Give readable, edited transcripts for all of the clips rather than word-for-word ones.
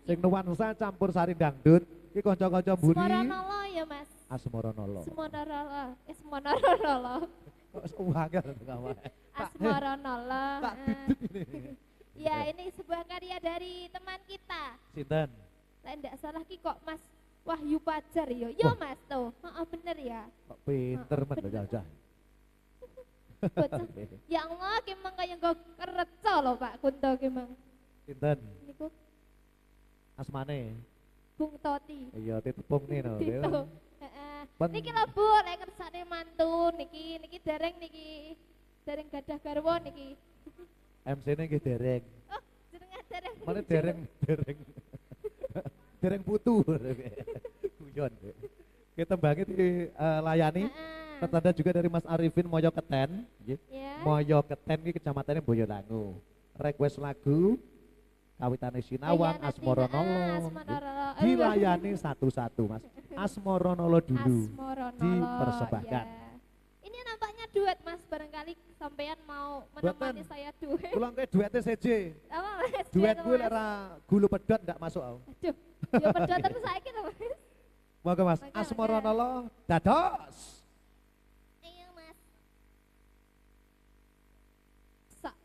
Sing nuansa campur sari dangdut. Iki kanca-kanca mburi. Asmoronolo ya Mas. Asmoronolo. Asmoronolo. Asmoronolo. Kok sewangar kamu. Asmoronolo. Tak duduk ini. Ya ini sebuah karya dari teman kita. Sinten? Saya enggak salah ki kok Mas Wahyu Pajar yo. Yo Mas tuh. Heeh bener ya. Kok pinter men bocah. Bocah. Ya Allah kemang kaya nggo kereco lho Pak Kunto kemang. Sinten? Niku Asmane. Bung Toti. Iya titepung nih no. Gitu. Heeh. Pen- Niki lho Bu, lek kersane mantu niki dereng niki. Dereng gadah garwa niki. MC-ne nggih dereng. Oh, jenengan dereng. Mana dereng. Dereng putu. Guyon. Kita banget layani. Tertanda juga dari Mas Arifin Moyo Keten, nggih. Ya. Moyo Keten iki kecamatannya Boyolali. Request lagu kawitane Sinawang Iya, nanti, Asmoronolo. Asmoronolo. Dilayani satu-satu Mas. Asmoronolo dulu Asmoronolo. dipersembahkan. Ya. Ini nampaknya duet Mas, barangkali sampean mau menemani Boten. saya duet. Pulang ke duetnya seje. Apa Mas? Duet gue Mas? lera gulu pedot ndak masuk aku. Aduh, ya pedot terus saiki to Mas. Moga Mas. Moga, Asmoronolo dados. Ayo Mas. Sak.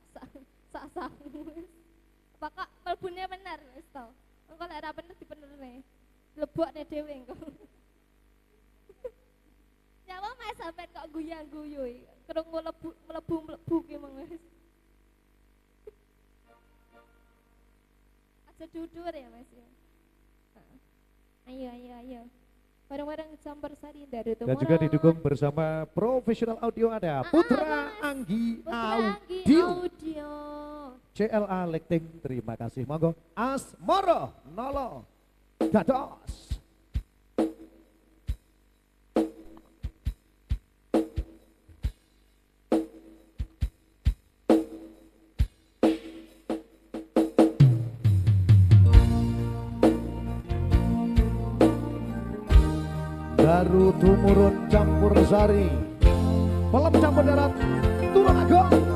Apakah melbune bener wis to? Engko lek ora bener dibenerne. Lebokne dhewe engko. Nyawa Mas sampean kok guyang-guyu iki. Krungu mlebu ki mong Mas. Aja dudur ya Mas ya. Ayo. Bareng-bareng campur sari dari Dan juga didukung bersama profesional audio ada Putra Anggi Audio. CLA Lighting, terima kasih. Monggo Asmoronolo dados. Baru tumurun campur sari, malam campur darat turun agong.